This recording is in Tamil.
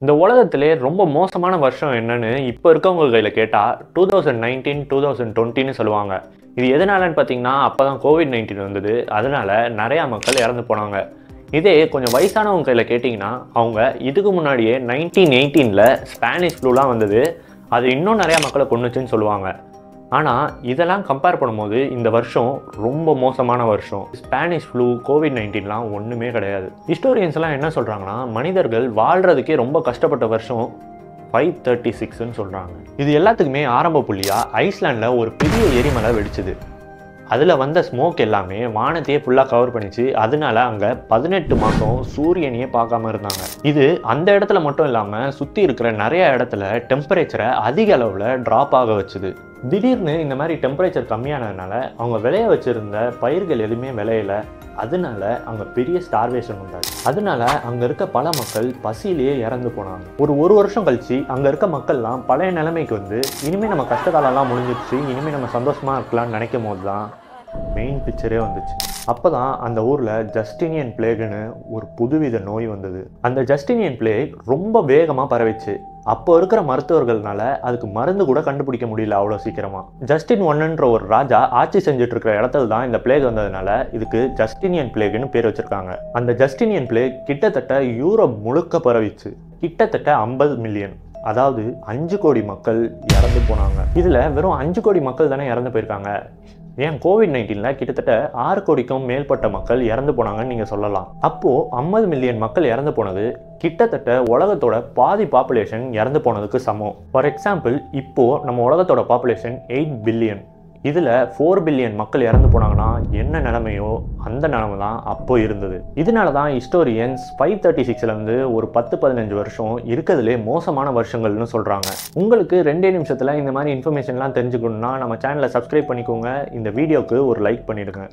இந்த உலகத்திலே ரொம்ப மோசமான வருஷம் என்னன்னு இப்போ இருக்கவங்க கையில கேட்டா 2019, 2020ன்னு சொல்லுவாங்க. இது எதனாலன்னு பார்த்தீங்கன்னா, அப்பதான் கோவிட்-19 வந்தது. அதனால நிறையா மக்கள் இறந்து போனாங்க. இதே கொஞ்சம் வயசானவங்க கையில கேட்டிங்கன்னா, அவங்க இதுக்கு முன்னாடியே 1918ல ஸ்பானிஷ் ஃப்ளூலாம் வந்தது. அது இன்னும் நிறையா மக்களை கொன்னுச்சுன்னு சொல்லுவாங்க. ஆனால் இதெல்லாம் கம்பேர் பண்ணும்போது இந்த வருஷம் ரொம்ப மோசமான வருஷம். ஸ்பானிஷ் ஃப்ளூ, கோவிட்-19லாம் ஒன்றுமே கிடையாது. ஹிஸ்டோரியன்ஸ்லாம் என்ன சொல்கிறாங்கன்னா, மனிதர்கள் வாழ்கிறதுக்கே ரொம்ப கஷ்டப்பட்ட வருஷம் 536ன்னு சொல்கிறாங்க. இது எல்லாத்துக்குமே ஆரம்ப புள்ளியாக ஐஸ்லாண்டில் ஒரு பெரிய எரிமலை வெடிச்சுது. அதில் வந்த ஸ்மோக் எல்லாமே வானத்தையே ஃபுல்லாக கவர் பண்ணிச்சு. அதனால அங்கே 18 மாதம் சூரியனையே பார்க்காம இருந்தாங்க. இது அந்த இடத்துல மட்டும் இல்லாமல் சுற்றி இருக்கிற நிறைய இடத்துல டெம்பரேச்சரை அதிக அளவில் ட்ராப் ஆக வச்சுது. திடீர்னு இந்த மாதிரி டெம்பரேச்சர் கம்மியானதுனால அவங்க விளைய வச்சுருந்த பயிர்கள் எதுவுமே விளையலை. அதனால அங்கே பெரிய ஸ்டார்வேஷன் உண்டாச்சு. அதனால அங்கே இருக்க பல மக்கள் பசியிலேயே இறந்து போனாங்க. ஒரு வருஷம் கழிச்சு அங்கே இருக்க மக்கள்லாம் பழைய நிலைமைக்கு வந்து இனிமேல் நம்ம கஷ்டகாலம்லாம் முடிஞ்சிடுச்சு, இனிமேல் நம்ம சந்தோஷமாக இருக்கலாம்னு நினைக்கும் போது தான் மெயின் பிக்சரே வந்துச்சு. அப்போ தான் அந்த ஊரில் ஜஸ்டினியன் பிளேகுன்னு ஒரு புதுவித நோய் வந்தது. அந்த ஜஸ்டினியன் பிளேக் ரொம்ப வேகமாக பரவிச்சு. அப்போ இருக்கிற மருத்துவர்கள்னால அதுக்கு மருந்து கூட கண்டுபிடிக்க முடியல அவ்வளோ சீக்கிரமாக. ஜஸ்டின் ஒன்னுன்ற ஒரு ராஜா ஆட்சி செஞ்சுட்டு இருக்கிற இடத்துல தான் இந்த பிளேக் வந்ததுனால இதுக்கு ஜஸ்டினியன் பிளேக்னு பேர் வச்சிருக்காங்க. அந்த ஜஸ்டினியன் பிளேக் கிட்டத்தட்ட யூரோப் முழுக்க பரவிச்சு. கிட்டத்தட்ட 50 மில்லியன், அதாவது 5 கோடி மக்கள் இறந்து போனாங்க. இதில் வெறும் 5 கோடி மக்கள் தானே இறந்து போயிருக்காங்க. ஏன் கோவிட்-19ல கிட்டத்தட்ட 6 கோடிக்கும் மேற்பட்ட மக்கள் இறந்து போனாங்கன்னு நீங்கள் சொல்லலாம். அப்போது 50 மில்லியன் மக்கள் இறந்து போனது கிட்டத்தட்ட உலகத்தோட பாதி பாப்புலேஷன் இறந்து போனதுக்கு சமம். ஃபார் எக்ஸாம்பிள், இப்போது நம்ம உலகத்தோட பாப்புலேஷன் 8 பில்லியன். இதில் 4 பில்லியன் மக்கள் இறந்து போனாங்கன்னா என்ன நிலைமையோ அந்த நிலைமை தான் அப்போ இருந்தது. இதனால தான் ஹிஸ்டோரியன்ஸ் 536லேருந்து ஒரு 10-15 வருஷம் இருக்கிறதுலே மோசமான வருஷங்கள்னு சொல்கிறாங்க. உங்களுக்கு 2 நிமிஷத்தில் இந்த மாதிரி இன்ஃபர்மேஷன்லாம் தெரிஞ்சுக்கணுன்னா நம்ம சேனலை சப்ஸ்கிரைப் பண்ணிக்கோங்க. இந்த வீடியோவுக்கு ஒரு லைக் பண்ணிடுங்க.